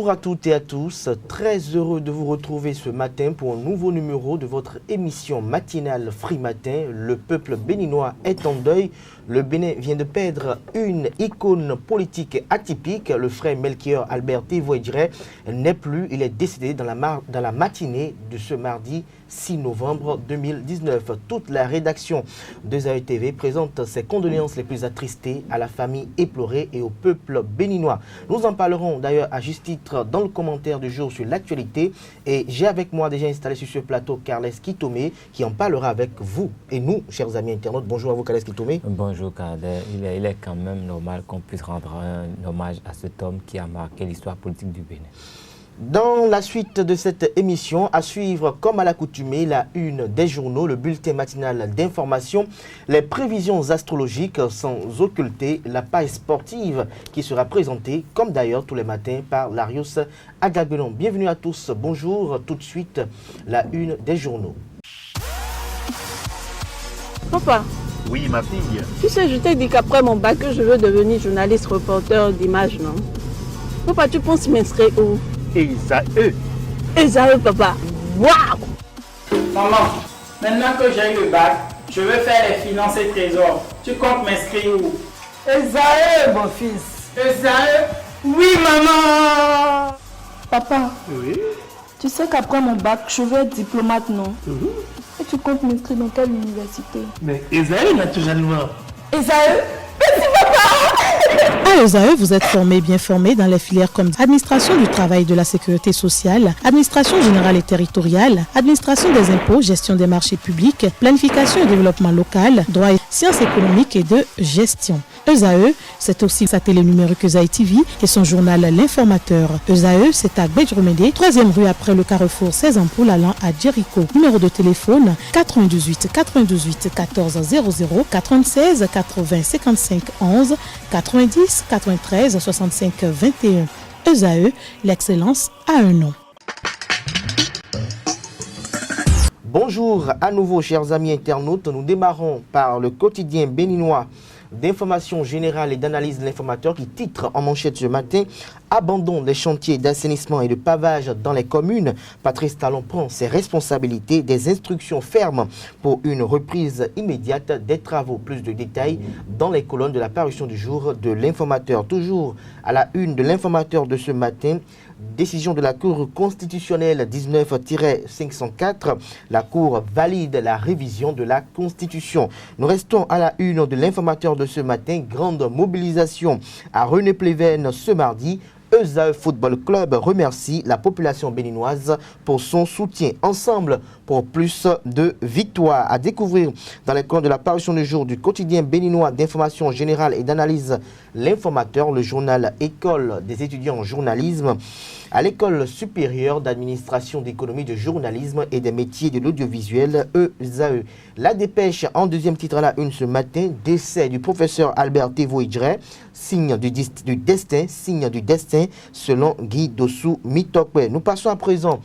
Bonjour à toutes et à tous, très heureux de vous retrouver ce matin pour un nouveau numéro de votre émission matinale Free Matin. Le peuple béninois est en deuil. Le Bénin vient de perdre une icône politique atypique. Le frère Melchior Albert Tévoé-Diré n'est plus. Il est décédé dans la matinée de ce mardi 6 novembre 2019. Toute la rédaction de Zaï TV présente ses condoléances les plus attristées à la famille éplorée et au peuple béninois. Nous en parlerons d'ailleurs à juste titre dans le commentaire du jour sur l'actualité. Et j'ai avec moi déjà installé sur ce plateau Carles Kitomé qui en parlera avec vous et nous, chers amis internautes. Bonjour à vous, Carles Kitomé. Bonjour, Kader. Il est quand même normal qu'on puisse rendre un hommage à cet homme qui a marqué l'histoire politique du Bénin. Dans la suite de cette émission, à suivre comme à l'accoutumée, la une des journaux, le bulletin matinal d'information, les prévisions astrologiques sans occulter la page sportive qui sera présentée, comme d'ailleurs tous les matins, par Larios Agagbenon. Bienvenue à tous, bonjour, tout de suite, la une des journaux. Papa. Oui, ma fille. Tu sais, je t'ai dit qu'après mon bac, je veux devenir journaliste reporter d'images, non? Papa, tu penses m'inscrire où? Esaü. Esaü, papa. Waouh! Maman, maintenant que j'ai eu le bac, je veux faire les finances et trésors. Tu comptes m'inscrire où? Esaü, mon fils. Esaü? Oui, maman! Papa, Oui. tu sais qu'après mon bac, je veux être diplomate, non? Et tu comptes m'inscrire dans quelle université? Mais Esaü, naturellement. Esaü? À ESAE, vous êtes bien formé dans les filières comme administration du travail et de la sécurité sociale, administration générale et territoriale, administration des impôts, gestion des marchés publics, planification et développement local, droit et sciences économiques et de gestion. ESAE, c'est aussi sa télé numérique Zaï TV et son journal L'Informateur. ESAE, c'est à Bedjromede, 3e rue après le carrefour 16 ampoules allant à Jericho. Numéro de téléphone 98 98 14 00 96 80 55 11 90 93 65 21. ESAE, l'excellence a un nom. Bonjour à nouveau, chers amis internautes. Nous démarrons par le quotidien béninois d'information générale et d'analyse de l'informateur qui titre en manchette ce matin « Abandon des chantiers d'assainissement et de pavage dans les communes ». Patrice Talon prend ses responsabilités, des instructions fermes pour une reprise immédiate des travaux. Plus de détails dans les colonnes de la parution du jour de l'informateur. Toujours à la une de l'informateur de ce matin, décision de la Cour constitutionnelle 19-504. La Cour valide la révision de la Constitution. Nous restons à la une de l'informateur de ce matin. Grande mobilisation à René-Pléven ce mardi. ESAE Football Club remercie la population béninoise pour son soutien. Ensemble pour plus de victoires. À découvrir dans les colonnes de la parution du jour du quotidien béninois d'information générale et d'analyse L'Informateur, le journal École des étudiants en journalisme à l'École supérieure d'administration d'économie de journalisme et des métiers de l'audiovisuel ESAE. La dépêche en deuxième titre à la une ce matin, décès du professeur Albert Tévoé-Diré, signe du destin selon Guy Dossou Mitokwe. Nous passons à présent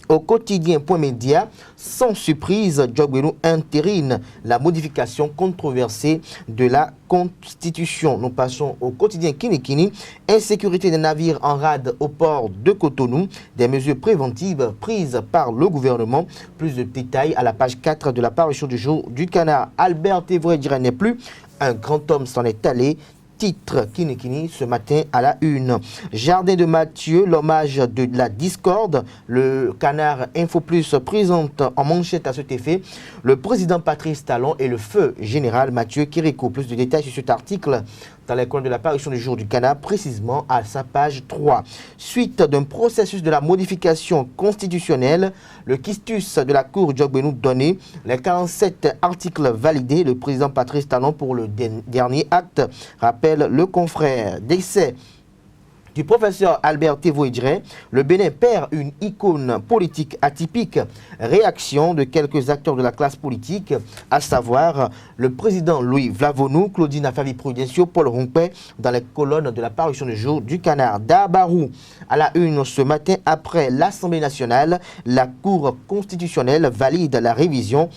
au quotidien.media, sans surprise, Djogbenou entérine la modification controversée de la Constitution. Nous passons au quotidien Kinikini, insécurité des navires en rade au port de Cotonou, des mesures préventives prises par le gouvernement. Plus de détails à la page 4 de la parution du jour du Canard. Albert Tévoé-Diré n'est plus, un grand homme s'en est allé. Titre Kinikini ce matin à la une. Jardin de Mathieu, l'hommage de la discorde. Le Canard Info Plus présente en manchette à cet effet le président Patrice Talon et le feu général Mathieu Kérékou. Plus de détails sur cet article dans les colonnes de la parution du jour du Canard, précisément à sa page 3. Suite d'un processus de la modification constitutionnelle, le quistus de la Cour Djogbenou donné, les 47 articles validés, le président Patrice Talon pour le dernier acte, rappelle le confrère. Décès du professeur Albert Tévoé-Diré, le Bénin perd une icône politique atypique. Réaction de quelques acteurs de la classe politique, à savoir le président Louis Vlavonou, Claudine Afavi-Prudencio, Paul Rompé, dans les colonnes de la parution du jour du Canard. Dabarou, à la une ce matin, après l'Assemblée nationale, la Cour constitutionnelle valide la révision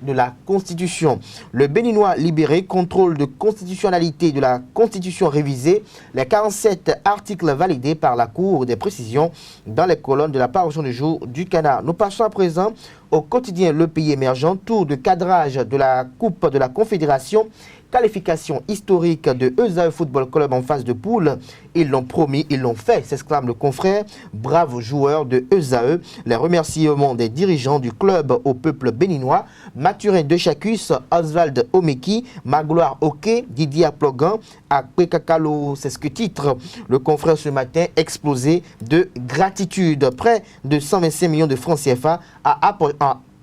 de la Constitution. Le Béninois libéré, contrôle de constitutionnalité de la Constitution révisée, les 47 articles validés par la Cour des précisions dans les colonnes de la parution du jour du Canard. Nous passons à présent au quotidien Le Pays émergent, tour de cadrage de la Coupe de la Confédération, qualification historique de ESAE Football Club en phase de poule. Ils l'ont promis, ils l'ont fait, s'exclame le confrère. Bravo joueurs de ESAE. Les remerciements des dirigeants du club au peuple béninois. Mathurin de Chacus, Oswald Omeki, Magloire Oké, Didier Plogan, Akpekakalo, c'est ce que titre le confrère ce matin, explosé de gratitude. Près de 125 millions de francs CFA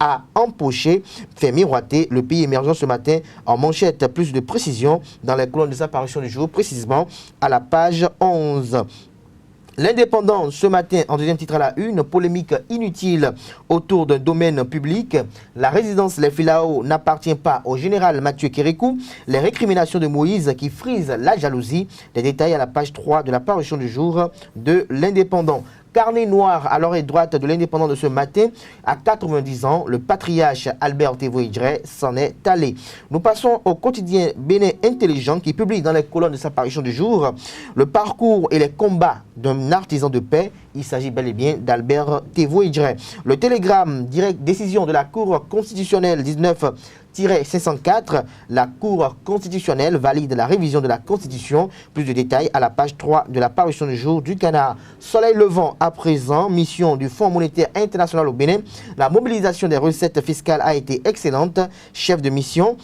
a empoché, fait miroiter Le Pays émergent ce matin en manchette. Plus de précision dans les colonnes de sa parution du jour, précisément à la page 11. L'Indépendant ce matin, en deuxième titre à la une, polémique inutile autour d'un domaine public. La résidence Les Filao n'appartient pas au général Mathieu Kérékou. Les récriminations de Moïse qui frisent la jalousie. Les détails à la page 3 de la parution du jour de l'Indépendant. Carnet noir à l'oreille droite de l'Indépendant de ce matin, à 90 ans, le patriarche Albert Tévoïdré s'en est allé. Nous passons au quotidien Bénin Intelligent qui publie dans les colonnes de sa parution du jour le parcours et les combats d'un artisan de paix. Il s'agit bel et bien d'Albert Tévoïdré. Le télégramme direct décision de la Cour constitutionnelle 19-504, la Cour constitutionnelle valide la révision de la Constitution. Plus de détails à la page 3 de la parution du jour du Canard. Soleil levant à présent, mission du Fonds monétaire international au Bénin. La mobilisation des recettes fiscales a été excellente. Chef de mission.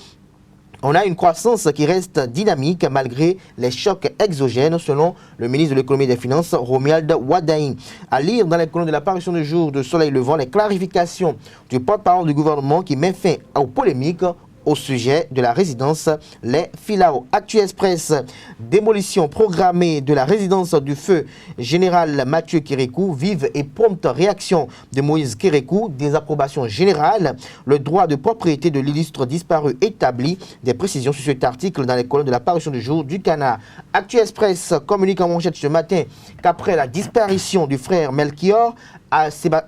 On a une croissance qui reste dynamique malgré les chocs exogènes, selon le ministre de l'économie et des finances, Romuald Wadain. À lire dans les colonnes de la parution du jour de Soleil levant, les clarifications du porte-parole du gouvernement qui met fin aux polémiques au sujet de la résidence Les Filao. Actu Express, démolition programmée de la résidence du feu général Mathieu Kérékou, vive et prompte réaction de Moïse Kérékou, désapprobation générale, le droit de propriété de l'illustre disparu établi, des précisions sur cet article dans les colonnes de la parution du jour du Canard. Actu Express communique en manchette ce matin qu'après la disparition du frère Melchior,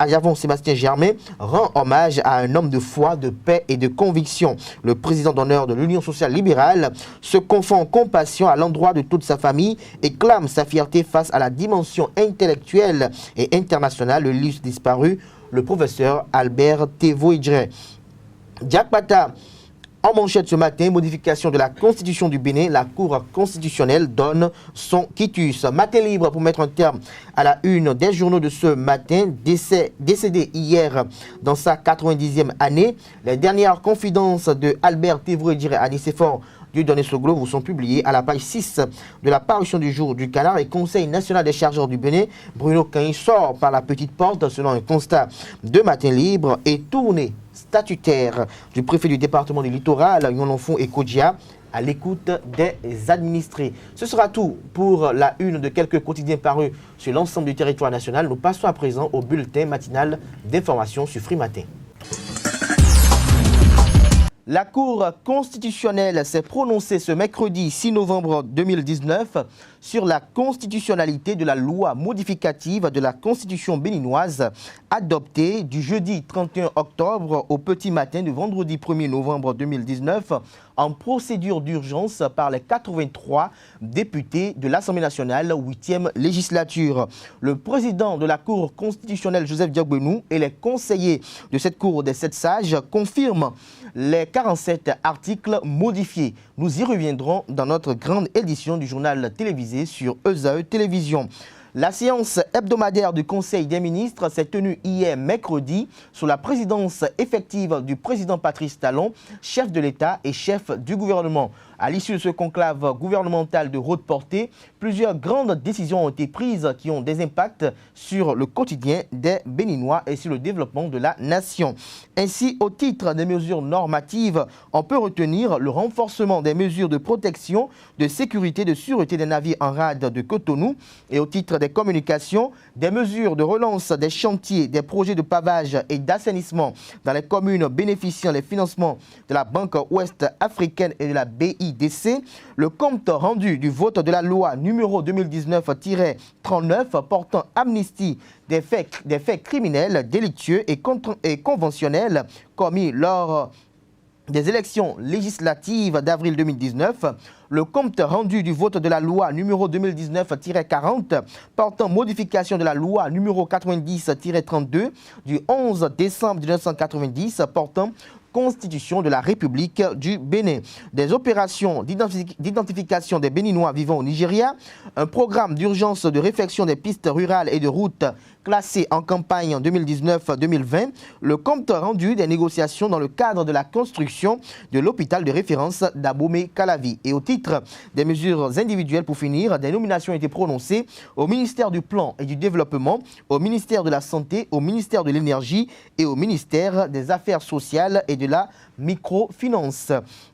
Javon Sébastien Germain rend hommage à un homme de foi, de paix et de conviction. Le président d'honneur de l'Union sociale libérale se confond en compassion à l'endroit de toute sa famille et clame sa fierté face à la dimension intellectuelle et internationale de l'illustre disparu, le professeur Albert Tévoïdré. Jack Pata. En manchette ce matin, modification de la Constitution du Bénin, la Cour constitutionnelle donne son quitus. Matin libre pour mettre un terme à la une des journaux de ce matin, décédé hier dans sa 90e année. Les dernières confidences de Albert Tévoïdré à Nicéphore Dieudonné Soglo vous sont publiées à la page 6 de la parution du jour du Canard. Et Conseil national des chargeurs du Bénin, Bruno Cain sort par la petite porte selon un constat de Matin libre et tourné statutaire du préfet du département du littoral, Yononfon et Kodja, à l'écoute des administrés. Ce sera tout pour la une de quelques quotidiens parus sur l'ensemble du territoire national. Nous passons à présent au bulletin matinal d'information sur Free Matin. La Cour constitutionnelle s'est prononcée ce mercredi 6 novembre 2019 sur la constitutionnalité de la loi modificative de la Constitution béninoise adoptée du jeudi 31 octobre au petit matin du vendredi 1er novembre 2019 en procédure d'urgence par les 83 députés de l'Assemblée nationale 8e législature. Le président de la Cour constitutionnelle, Joseph Diogbenou, et les conseillers de cette Cour des 7 sages confirment les 47 articles modifiés. Nous y reviendrons dans notre grande édition du journal télévisé sur ESAE Télévision. La séance hebdomadaire du Conseil des ministres s'est tenue hier mercredi sous la présidence effective du président Patrice Talon, chef de l'État et chef du gouvernement. À l'issue de ce conclave gouvernemental de haute portée, plusieurs grandes décisions ont été prises qui ont des impacts sur le quotidien des Béninois et sur le développement de la nation. Ainsi, au titre des mesures normatives, on peut retenir le renforcement des mesures de protection, de sécurité, de sûreté des navires en rade de Cotonou, et au titre des communications, des mesures de relance des chantiers, des projets de pavage et d'assainissement dans les communes bénéficiant des financements de la Banque Ouest africaine et de la BIDC, le compte rendu du vote de la loi numéro 2019-39 portant amnistie des faits criminels, délictueux et conventionnels commis lors des élections législatives d'avril 2019, le compte rendu du vote de la loi numéro 2019-40 portant modification de la loi numéro 90-32 du 11 décembre 1990 portant Constitution de la République du Bénin, des opérations d'identification des Béninois vivant au Nigeria, un programme d'urgence de réfection des pistes rurales et de routes classées en campagne en 2019-2020, le compte rendu des négociations dans le cadre de la construction de l'hôpital de référence d'Abomey-Calavi. Et au titre des mesures individuelles pour finir, des nominations ont été prononcées au ministère du Plan et du Développement, au ministère de la Santé, au ministère de l'Énergie et au ministère des Affaires sociales et de la microfinance.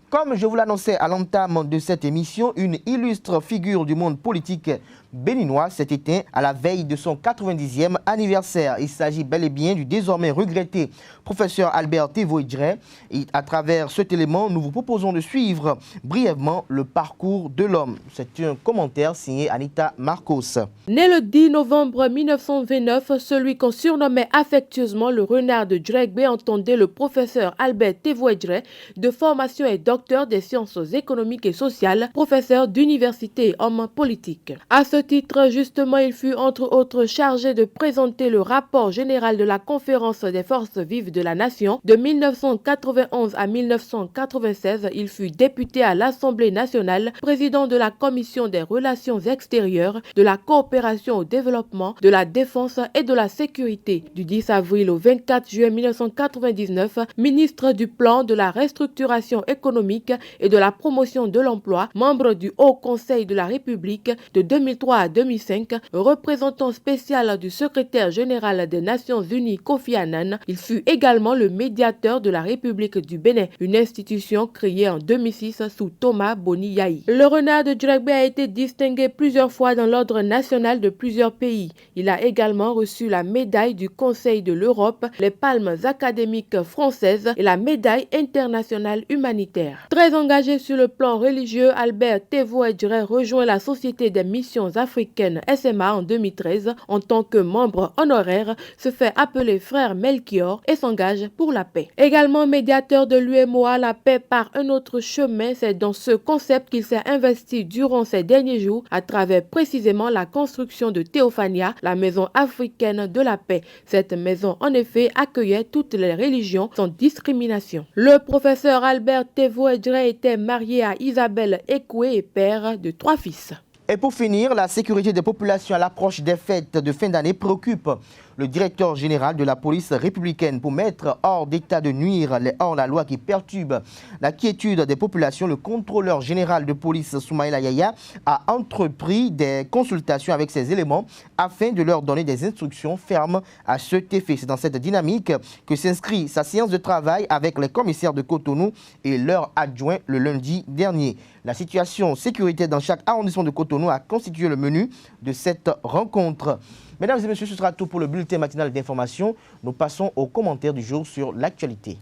Comme je vous l'annonçais à l'entame de cette émission, une illustre figure du monde politique béninois s'est éteint à la veille de son 90e anniversaire. Il s'agit bel et bien du désormais regretté professeur Albert Tevoidjre. Et à travers cet élément, nous vous proposons de suivre brièvement le parcours de l'homme. C'est un commentaire signé Anita Marcos. Né le 10 novembre 1929, celui qu'on surnommait affectueusement le renard de Djregbe entendait le professeur Albert Tevoidjre, de formation et docteur des sciences économiques et sociales, professeur d'université et homme politique. À ce titre, justement, il fut entre autres chargé de présenter le rapport général de la Conférence des forces vives de la nation. De 1991 à 1996, il fut député à l'Assemblée nationale, président de la Commission des relations extérieures, de la coopération au développement, de la défense et de la sécurité. Du 10 avril au 24 juin 1999, ministre du Plan, de la restructuration économique et de la promotion de l'emploi, membre du Haut Conseil de la République de 2003 à 2005, représentant spécial du secrétaire général des Nations Unies Kofi Annan. Il fut également le médiateur de la République du Bénin, une institution créée en 2006 sous Thomas Boni Yahi. Le renard de Djregbe a été distingué plusieurs fois dans l'ordre national de plusieurs pays. Il a également reçu la médaille du Conseil de l'Europe, les palmes académiques françaises et la médaille internationale humanitaire. Très engagé sur le plan religieux, Albert Tevoidjre rejoint la Société des missions africaines SMA en 2013 en tant que membre honoraire, se fait appeler frère Melchior et s'engage pour la paix. Également médiateur de l'UMOA, la paix par un autre chemin, c'est dans ce concept qu'il s'est investi durant ces derniers jours à travers précisément la construction de Théophania, la maison africaine de la paix. Cette maison en effet accueillait toutes les religions sans discrimination. Le professeur Albert Tevoidjre était marié à Isabelle Ekoué et père de 3 fils. Et pour finir, la sécurité des populations à l'approche des fêtes de fin d'année préoccupe le directeur général de la police républicaine. Pour mettre hors d'état de nuire les hors-la-loi qui perturbent la quiétude des populations, le contrôleur général de police Soumaïla Yaya a entrepris des consultations avec ces éléments afin de leur donner des instructions fermes à cet effet. C'est dans cette dynamique que s'inscrit sa séance de travail avec les commissaires de Cotonou et leurs adjoints le lundi dernier. La situation sécurité dans chaque arrondissement de Cotonou a constitué le menu de cette rencontre. Mesdames et messieurs, ce sera tout pour le bulletin matinal d'information. Nous passons aux commentaires du jour sur l'actualité.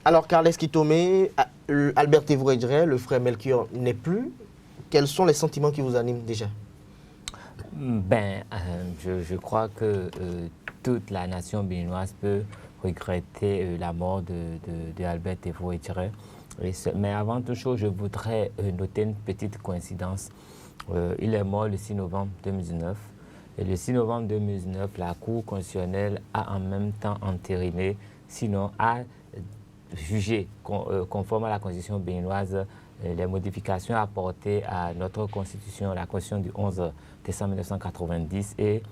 Alors, Carles Kitomé, Albert Tevoidjre, le frère Melchior n'est plus. Quels sont les sentiments qui vous animent déjà? Je crois que toute la nation béninoise peut regretter la mort de Albert Tevoidjre. Mais avant toute chose, je voudrais noter une petite coïncidence. Il est mort le 6 novembre 2019. Et le 6 novembre 2019, la Cour constitutionnelle a en même temps entériné, sinon a jugé conforme à la Constitution béninoise les modifications apportées à notre Constitution, la Constitution du 11 décembre 1990. Et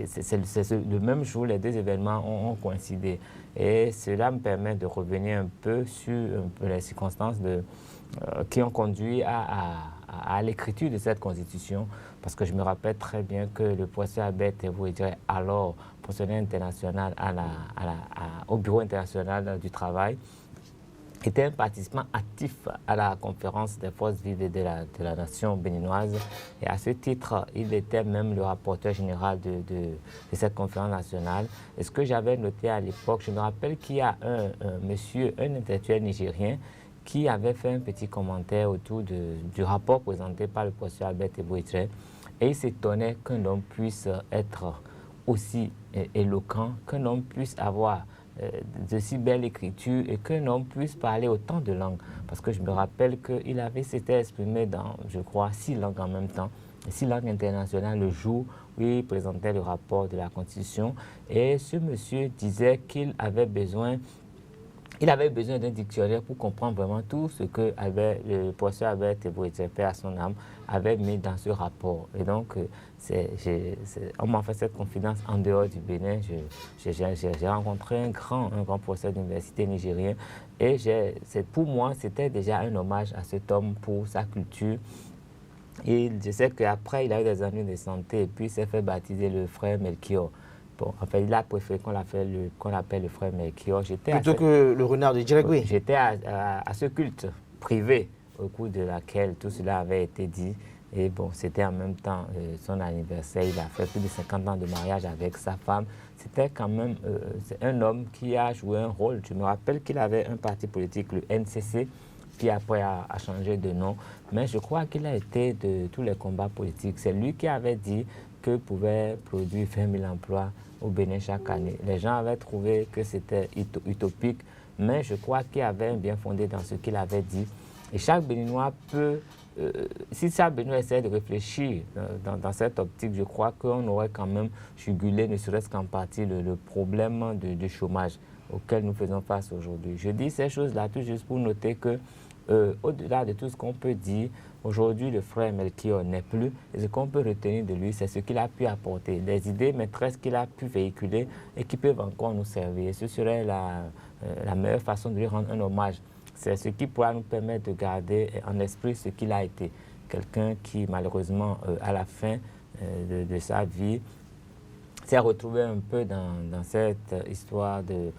c'est le même jour, les deux événements ont coïncidé. Et cela me permet de revenir un peu sur les circonstances qui ont conduit à l'écriture de cette Constitution, parce que je me rappelle très bien que le professeur Albert Tevoidjre, alors fonctionnaire international au Bureau international du travail, était un participant actif à la conférence des forces vives de la nation béninoise. Et à ce titre, il était même le rapporteur général de cette conférence nationale. Et ce que j'avais noté à l'époque, je me rappelle qu'il y a un intellectuel nigérien qui avait fait un petit commentaire autour du rapport présenté par le professeur Albert Tevoidjre. Et il s'étonnait qu'un homme puisse être aussi éloquent, qu'un homme puisse avoir de si belle écriture et qu'un homme puisse parler autant de langues. Parce que je me rappelle qu'il s'était exprimé dans, je crois, 6 langues en même temps, 6 langues internationales le jour où il présentait le rapport de la Constitution. Et ce monsieur disait qu'il avait besoin d'un dictionnaire pour comprendre vraiment tout ce que le professeur Albert Thévoïdjé, paix à son âme, avait mis dans ce rapport. Et donc, on m'a fait cette confidence en dehors du Bénin. J'ai rencontré un grand professeur d'université nigérien. Et pour moi, c'était déjà un hommage à cet homme pour sa culture. Et je sais qu'après, il a eu des ennuis de santé et puis il s'est fait baptiser le frère Melchior. Bon, en fait, il a préféré qu'on appelle le frère Melchior. Plutôt que le renard de Djelegui. J'étais à ce culte privé au cours de laquelle tout cela avait été dit. Et bon, c'était en même temps son anniversaire. Il a fait plus de 50 ans de mariage avec sa femme. C'était quand même un homme qui a joué un rôle. Je me rappelle qu'il avait un parti politique, le NCC, qui après a changé de nom. Mais je crois qu'il a été de tous les combats politiques. C'est lui qui avait dit que pouvait produire 20 000 emplois au Bénin chaque année. Les gens avaient trouvé que c'était utopique, mais je crois qu'il y avait un bien fondé dans ce qu'il avait dit. Et chaque Béninois peut, si chaque Béninois essaie de réfléchir dans cette optique, je crois qu'on aurait quand même jugulé, ne serait-ce qu'en partie, le problème du chômage auquel nous faisons face aujourd'hui. Je dis ces choses-là tout juste pour noter que au-delà de tout ce qu'on peut dire, aujourd'hui, le frère Melchior n'est plus. Et ce qu'on peut retenir de lui, c'est ce qu'il a pu apporter, les idées maîtresses qu'il a pu véhiculer et qui peuvent encore nous servir. Et ce serait la meilleure façon de lui rendre un hommage. C'est ce qui pourra nous permettre de garder en esprit ce qu'il a été. Quelqu'un qui, malheureusement, à la fin de sa vie, s'est retrouvé un peu dans cette histoire de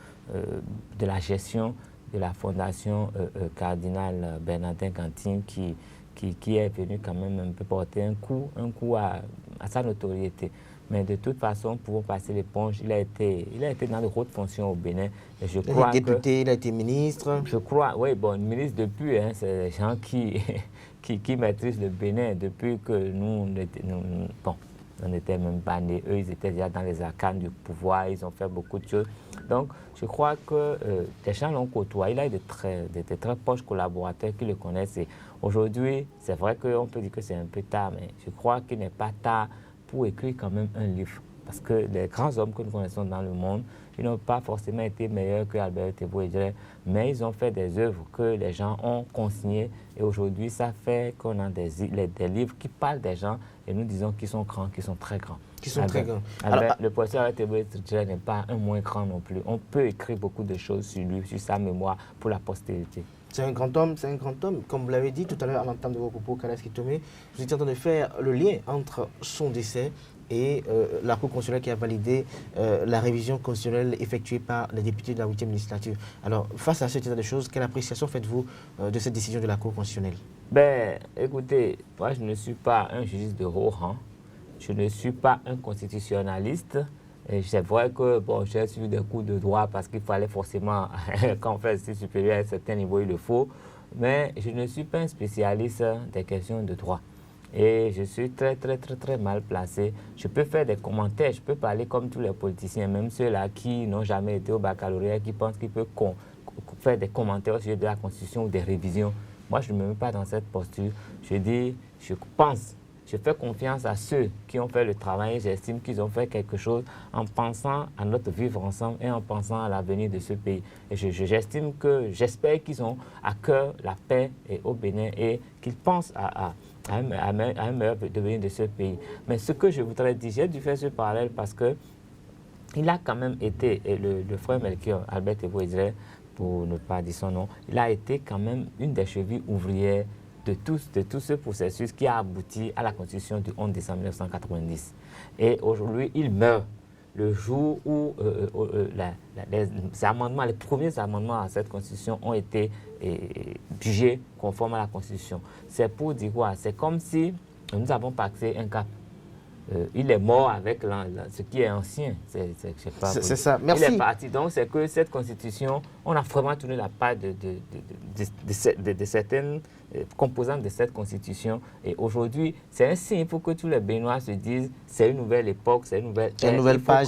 la gestion de la fondation cardinal Bernardin Cantine qui est venu quand même un peu porter un coup à sa notoriété. Mais de toute façon, pour passer l'éponge, il a été dans de hautes fonctions au Bénin. Et je crois il a été député, il a été ministre. Je crois, oui, bon, ministre depuis, c'est les gens qui maîtrisent le Bénin depuis que nous on n'était même pas nés. Eux, ils étaient déjà dans les arcanes du pouvoir, ils ont fait beaucoup de choses. Donc, je crois que les gens l'ont côtoyé. Il a eu de très proches collaborateurs qui le connaissent. Et aujourd'hui, c'est vrai qu'on peut dire que c'est un peu tard, mais je crois qu'il n'est pas tard pour écrire quand même un livre. Parce que les grands hommes que nous connaissons dans le monde, ils n'ont pas forcément été meilleurs que Albert Thévoïdjé, mais ils ont fait des œuvres que les gens ont consignées. Et aujourd'hui, ça fait qu'on a des livres qui parlent des gens et nous disons qu'ils sont grands, qu'ils sont très grands. Le professeur Thévoïdjé n'est pas un moins grand non plus. On peut écrire beaucoup de choses sur lui, sur sa mémoire pour la postérité. C'est un grand homme, Comme vous l'avez dit tout à l'heure à l'entame de vos propos, Kalaski Tomé, vous étiez en train de faire le lien entre son décès et la Cour constitutionnelle qui a validé la révision constitutionnelle effectuée par les députés de la 8e législature. Alors, face à cet état de choses, quelle appréciation faites-vous de cette décision de la Cour constitutionnelle? Écoutez, moi je ne suis pas un juriste de haut rang, je ne suis pas un constitutionnaliste. C'est vrai que j'ai suivi des cours de droit parce qu'il fallait forcément, quand on fait le supérieur à un certain niveau, il le faut. Mais je ne suis pas un spécialiste des questions de droit. Et je suis très mal placé. Je peux faire des commentaires, je peux parler comme tous les politiciens, même ceux-là qui n'ont jamais été au baccalauréat, qui pensent qu'ils peuvent faire des commentaires au sujet de la Constitution ou des révisions. Moi, je ne me mets pas dans cette posture. Je fais confiance à ceux qui ont fait le travail et j'estime qu'ils ont fait quelque chose en pensant à notre vivre ensemble et en pensant à l'avenir de ce pays. Et j'espère qu'ils ont à cœur la paix au Bénin et qu'ils pensent à un meilleur devenir de ce pays. Mais ce que je voudrais dire, j'ai dû faire ce parallèle parce que il a quand même été, le frère Melchior, Albert Thévoïdjé, pour ne pas dire son nom, il a été quand même une des chevilles ouvrières de tout ce processus qui a abouti à la Constitution du 11 décembre 1990. Et aujourd'hui, il meurt le jour où les premiers amendements à cette Constitution ont été jugés conformes à la Constitution. C'est pour dire quoi? C'est comme si nous avons passé un cap. Il est mort avec ce qui est ancien. C'est ça, merci. Il est parti. Donc, c'est que cette Constitution, on a vraiment tourné la page de certaines composantes de cette Constitution. Et aujourd'hui, c'est un signe pour que tous les Béninois se disent c'est une nouvelle époque, c'est une nouvelle page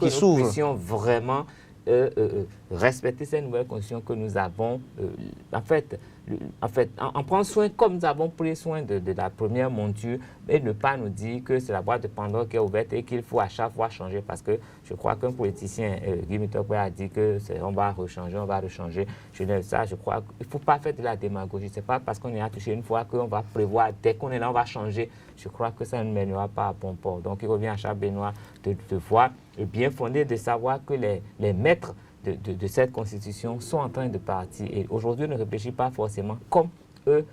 qui s'ouvre. Nous puissions vraiment respecter cette nouvelle constitution que nous avons, en prendre soin comme nous avons pris soin de la première monture, et ne pas nous dire que c'est la boîte de Pandore qui est ouverte et qu'il faut à chaque fois changer, parce que je crois qu'un politicien, Guy Mitterrand, a dit que on va rechanger. Je crois qu'il ne faut pas faire de la démagogie. Ce n'est pas parce qu'on est à toucher une fois qu'on va prévoir, dès qu'on est là, on va changer. Je crois que ça ne mènera pas à bon port. Donc il revient à chaque Benoît de voir et bien fondé de savoir que les maîtres de cette constitution sont en train de partir. Et aujourd'hui, on ne réfléchit pas forcément comme eux.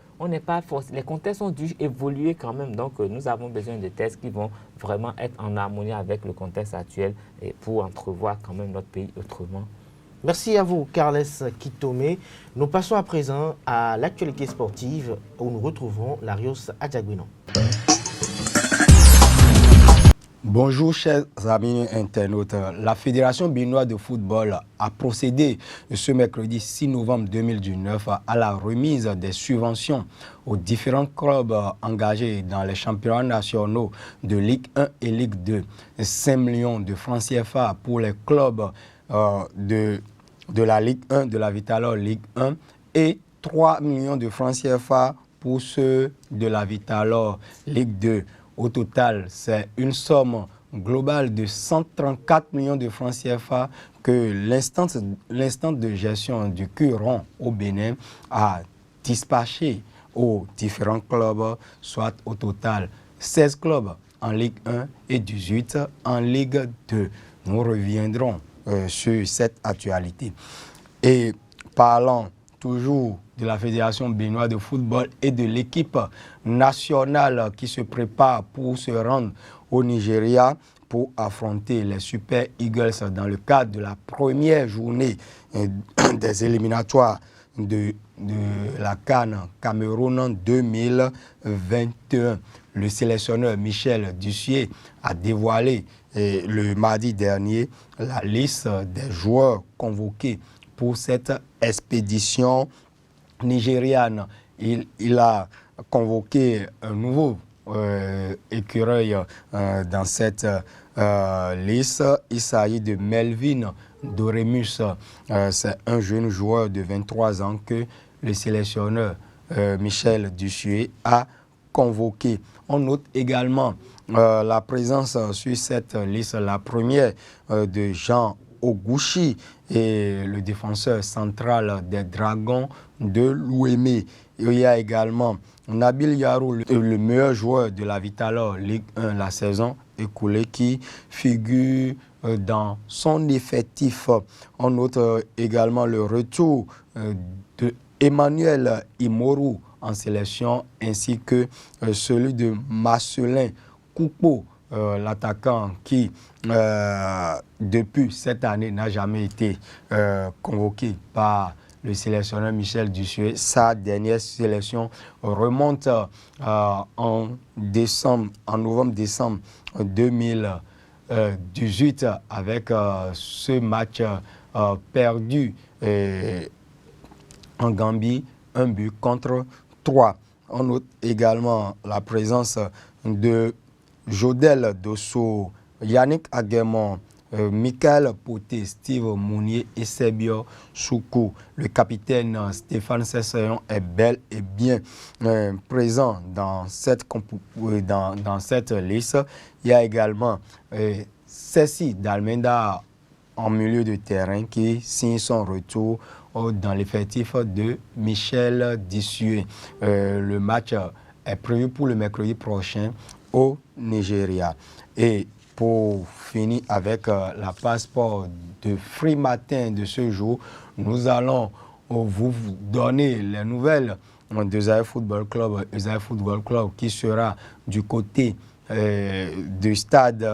Les contextes ont dû évoluer quand même. Donc, nous avons besoin de textes qui vont vraiment être en harmonie avec le contexte actuel et pour entrevoir quand même notre pays autrement. Merci à vous, Carles Kitome. Nous passons à présent à l'actualité sportive où nous retrouvons Larios Adjagouinon. Bonjour chers amis internautes. La Fédération béninoise de football a procédé ce mercredi 6 novembre 2019 à la remise des subventions aux différents clubs engagés dans les championnats nationaux de Ligue 1 et Ligue 2. 5 millions de francs CFA pour les clubs de la Ligue 1, de la Vitalor Ligue 1 et 3 millions de francs CFA pour ceux de la Vitalor Ligue 2. Au total, c'est une somme globale de 134 millions de francs CFA que l'instance de gestion du Curon au Bénin a dispatché aux différents clubs, soit au total 16 clubs en Ligue 1 et 18 en Ligue 2. Nous reviendrons sur cette actualité. Et parlant toujours de la Fédération béninoise de football et de l'équipe nationale qui se prépare pour se rendre au Nigeria pour affronter les Super Eagles dans le cadre de la première journée des éliminatoires de la CAN Cameroun 2021. Le sélectionneur Michel Dussier a dévoilé le mardi dernier la liste des joueurs convoqués pour cette expédition nigériane. Il a convoqué un nouveau écureuil dans cette liste. Il s'agit de Melvin Doremus. C'est un jeune joueur de 23 ans que le sélectionneur Michel Dussier a convoqué. On note également la présence sur cette liste, la première de Jean Ogouchi et le défenseur central des Dragons de l'Ouémé. Il y a également Nabil Yarou, le meilleur joueur de la Vitalor Ligue 1 la saison écoulée, qui figure dans son effectif. On note également le retour de Emmanuel Imoru en sélection, ainsi que celui de Marcelin Coupeau, l'attaquant qui, depuis cette année, n'a jamais été convoqué par le sélectionneur Michel Dussier. Sa dernière sélection remonte en novembre-décembre 2018 avec ce match perdu en Gambie, 1-3. On note également la présence de Jodel Dosso, Yannick Aguemon, Michael Poté, Steve Mounier et Sebio Soukou. Le capitaine Stéphane Sessayon est bel et bien présent dans cette liste. Il y a également Cécile Dalmenda en milieu de terrain qui signe son retour dans l'effectif de Michel Dussier. Le match est prévu pour le mercredi prochain au Nigeria. Et pour finir avec la passeport de Free Matin de ce jour, nous allons vous donner les nouvelles de Zaïre Football Club, qui sera du côté du stade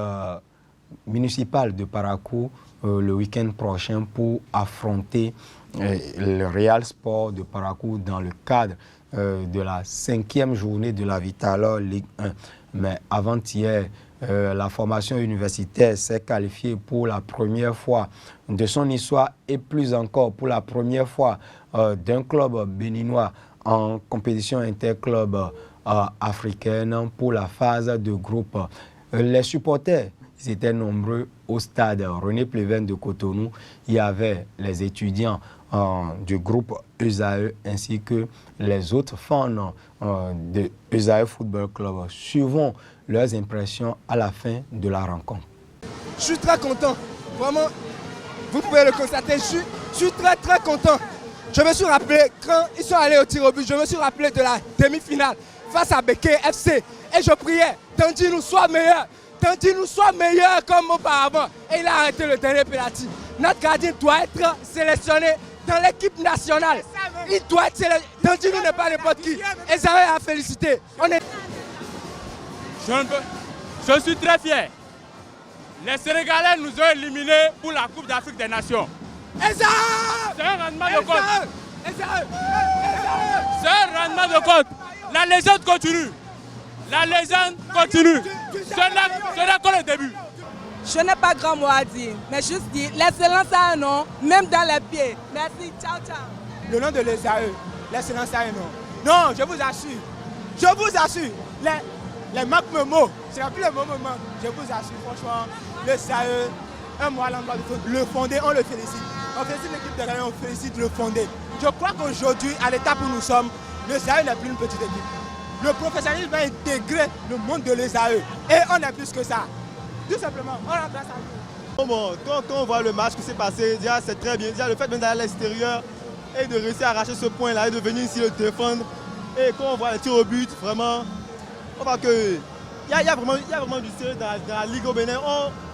municipal de Parakou le week-end prochain pour affronter le Real Sport de Parakou dans le cadre de la 5e journée de la Vitalor Ligue 1. Mais avant-hier, la formation universitaire s'est qualifiée pour la première fois de son histoire et plus encore pour la première fois d'un club béninois en compétition interclub africaine pour la phase de groupe. Les supporters Ils étaient nombreux au stade René Pleven de Cotonou. Il y avait les étudiants du groupe ESAE ainsi que les autres fans de ESAE Football Club. Suivons leurs impressions à la fin de la rencontre. Je suis très content. Vraiment, vous pouvez le constater, je suis très content. Je me suis rappelé, quand ils sont allés au tir au but, je me suis rappelé de la demi-finale face à Beke FC. Et je priais, Tandy nous soit meilleur. Tandy nous soit meilleur comme auparavant. Et il a arrêté le dernier penalty. Notre gardien doit être sélectionné dans l'équipe nationale. Il doit être sélectionné. Tandy nous n'est pas n'importe qui. Et ça va à féliciter. Je suis très fier. Les Sénégalais nous ont éliminés pour la Coupe d'Afrique des Nations. C'est un rendement de compte. C'est un rendement de compte. La légende continue. La légende continue. Ce n'est que le début. Je n'ai pas grand mot à dire, mais juste dire, l'excellence a un nom, même dans les pieds. Merci, ciao, ciao. Le nom de l'ESAE, l'excellence a un nom. Non, je vous assure, les marques me mots, c'est plus le moment, je vous assure, franchement, l'ESAE, un mot à l'endroit de le fondé, on le félicite. On félicite l'équipe de Gagnon, on félicite le fondé. Je crois qu'aujourd'hui, à l'étape où nous sommes, l'ESAE n'est plus une petite équipe. Le professionnalisme va intégrer le monde de l'ESAE. Et on est plus que ça. Tout simplement, on a grâce à vous. Bon, quand on voit le match qui s'est passé, déjà c'est très bien. Déjà le fait d'aller à l'extérieur et de réussir à arracher ce point-là et de venir ici le défendre. Et quand on voit les tirs au but, vraiment, on voit qu'il y a vraiment du sérieux dans la Ligue au Bénin.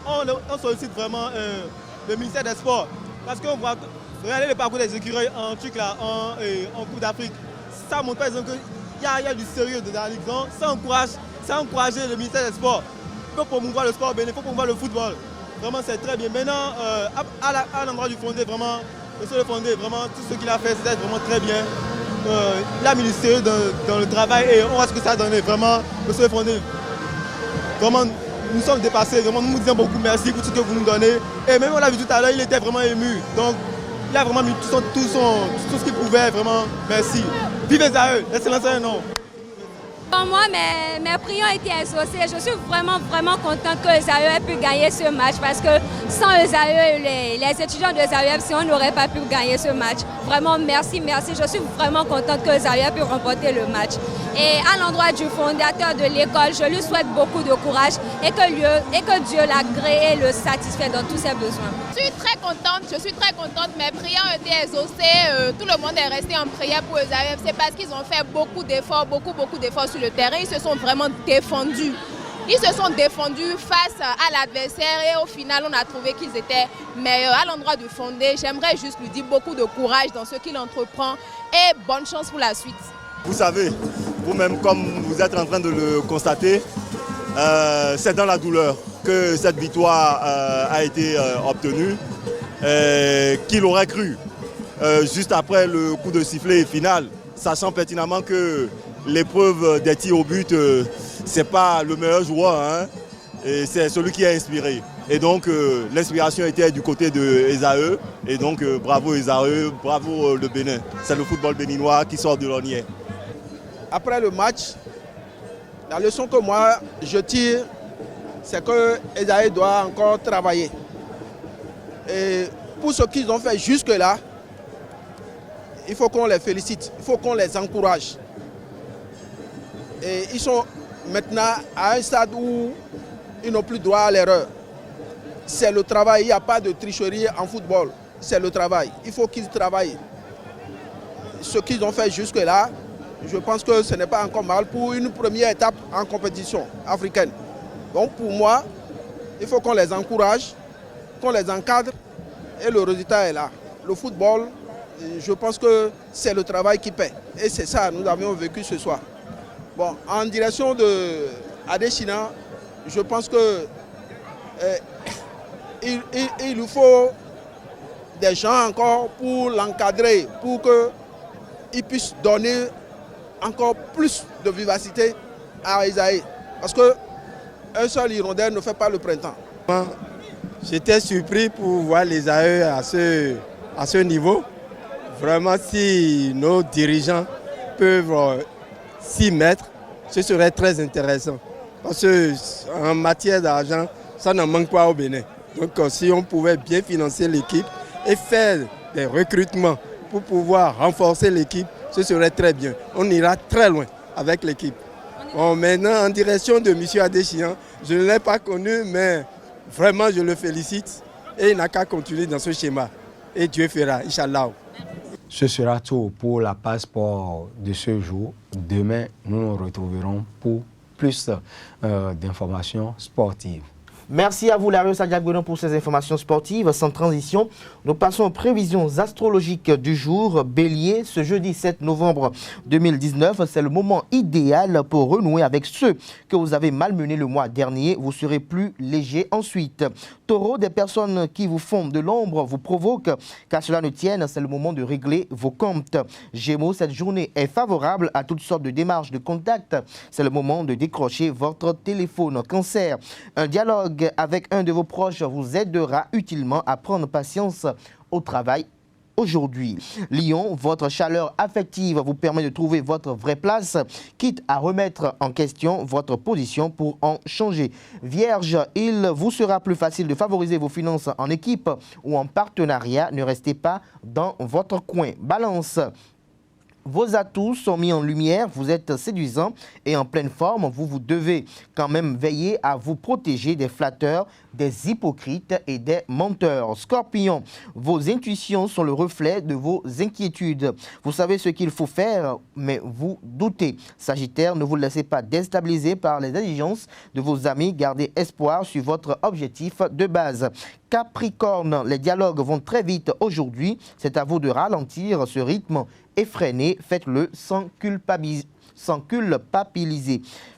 On sollicite vraiment le ministère des Sports. Parce qu'on voit, regardez le parcours des écureuils en truc là, en Coupe d'Afrique. Ça montre par exemple qu'il y a du sérieux dans la Ligue. Donc ça encourage le ministère des Sports. Il faut promouvoir le sport au Bénin, il faut promouvoir le football. Vraiment c'est très bien. Maintenant, à l'endroit du fondé, vraiment, monsieur le fondé, vraiment tout ce qu'il a fait, c'était vraiment très bien. Il a mis du sérieux dans le travail et on voit ce que ça a donné. Vraiment, monsieur le fondé, vraiment, nous sommes dépassés. Vraiment, nous disons beaucoup merci pour tout ce que vous nous donnez. Et même on l'a vu tout à l'heure, il était vraiment ému. Donc, il a vraiment mis tout ce qu'il pouvait. Vraiment, merci. Vive ESAE, l'excellence est un nom. Pour moi, mes prières ont été exaucées. Je suis vraiment contente que ESAE ait pu gagner ce match parce que sans ESAE, les étudiants de ESAE, on n'aurait pas pu gagner ce match. Vraiment, merci. Je suis vraiment contente que ESAE ait pu remporter le match. Et à l'endroit du fondateur de l'école, je lui souhaite beaucoup de courage et que Dieu l'agrée et le satisfait dans tous ses besoins. Je suis très contente. Mes prières ont été exaucées. Tout le monde est resté en prière pour ESAE. C'est parce qu'ils ont fait beaucoup d'efforts sur le terrain. Ils se sont vraiment défendus. Ils se sont défendus face à l'adversaire et au final, on a trouvé qu'ils étaient meilleurs. À l'endroit du fondé, j'aimerais juste lui dire beaucoup de courage dans ce qu'il entreprend et bonne chance pour la suite. Vous savez, vous-même, comme vous êtes en train de le constater, c'est dans la douleur que cette victoire a été obtenue. Qui l'aurait cru juste après le coup de sifflet final, sachant pertinemment que l'épreuve des tirs au but, c'est pas le meilleur joueur, hein, et c'est celui qui a inspiré. Et donc l'inspiration était du côté de ESAE, et donc bravo ESAE, bravo le Bénin. C'est le football béninois qui sort de l'ornière. Après le match, la leçon que moi je tire, c'est que ESAE doit encore travailler. Et pour ce qu'ils ont fait jusque-là, il faut qu'on les félicite, il faut qu'on les encourage. Et ils sont maintenant à un stade où ils n'ont plus droit à l'erreur. C'est le travail, il n'y a pas de tricherie en football, c'est le travail. Il faut qu'ils travaillent. Ce qu'ils ont fait jusque-là, je pense que ce n'est pas encore mal pour une première étape en compétition africaine. Donc pour moi, il faut qu'on les encourage, qu'on les encadre et le résultat est là. Le football, je pense que c'est le travail qui paie. Et c'est ça, nous avions vécu ce soir. Bon, en direction de Adesina, je pense que il nous faut des gens encore pour l'encadrer, pour qu'il puisse donner encore plus de vivacité à ESAE. Parce qu'un seul hirondelle ne fait pas le printemps. J'étais surpris pour voir l'ESAE à ce niveau. Vraiment, si nos dirigeants peuvent s'y mettre, ce serait très intéressant. Parce qu'en matière d'argent, ça n'en manque pas au Bénin. Donc si on pouvait bien financer l'équipe et faire des recrutements pour pouvoir renforcer l'équipe, ce serait très bien. On ira très loin avec l'équipe. Bon, maintenant, en direction de M. Adéchian, je ne l'ai pas connu, mais vraiment je le félicite et il n'a qu'à continuer dans ce schéma. Et Dieu fera, Inch'Allah. Ce sera tout pour la passeport de ce jour. Demain, nous nous retrouverons pour plus d'informations sportives. Merci à vous, Lario Sadiagounon, pour ces informations sportives. Sans transition, nous passons aux prévisions astrologiques du jour. Bélier, ce jeudi 7 novembre 2019, c'est le moment idéal pour renouer avec ceux que vous avez malmenés le mois dernier. Vous serez plus léger ensuite. Taureau, des personnes qui vous font de l'ombre vous provoquent. Qu'à cela ne tienne, c'est le moment de régler vos comptes. Gémeaux, cette journée est favorable à toutes sortes de démarches de contact. C'est le moment de décrocher votre téléphone. Cancer, un dialogue avec un de vos proches vous aidera utilement à prendre patience au travail aujourd'hui. Lion, votre chaleur affective vous permet de trouver votre vraie place, quitte à remettre en question votre position pour en changer. Vierge, il vous sera plus facile de favoriser vos finances en équipe ou en partenariat. Ne restez pas dans votre coin. Balance, vos atouts sont mis en lumière, vous êtes séduisant et en pleine forme. Vous devez quand même veiller à vous protéger des flatteurs, des hypocrites et des menteurs. Scorpion, vos intuitions sont le reflet de vos inquiétudes. Vous savez ce qu'il faut faire, mais vous doutez. Sagittaire, ne vous laissez pas déstabiliser par les exigences de vos amis. Gardez espoir sur votre objectif de base. Capricorne, les dialogues vont très vite aujourd'hui. C'est à vous de ralentir ce rythme effréné. Faites-le sans culpabiliser.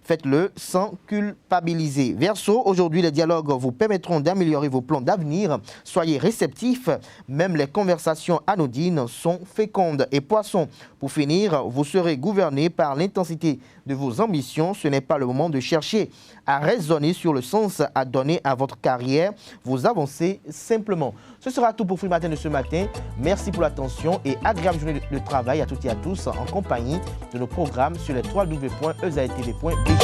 Faites-le sans culpabiliser. Verseau, aujourd'hui les dialogues vous permettront d'améliorer vos plans d'avenir. Soyez réceptifs, même les conversations anodines sont fécondes. Et Poisson, pour finir, vous serez gouverné par l'intensité de vos ambitions. Ce n'est pas le moment de chercher à raisonner sur le sens à donner à votre carrière. Vous avancez simplement. Ce sera tout pour Free Matin de ce matin. Merci pour l'attention et agréable journée de travail à toutes et à tous en compagnie de nos programmes sur les www.ezaetv.be.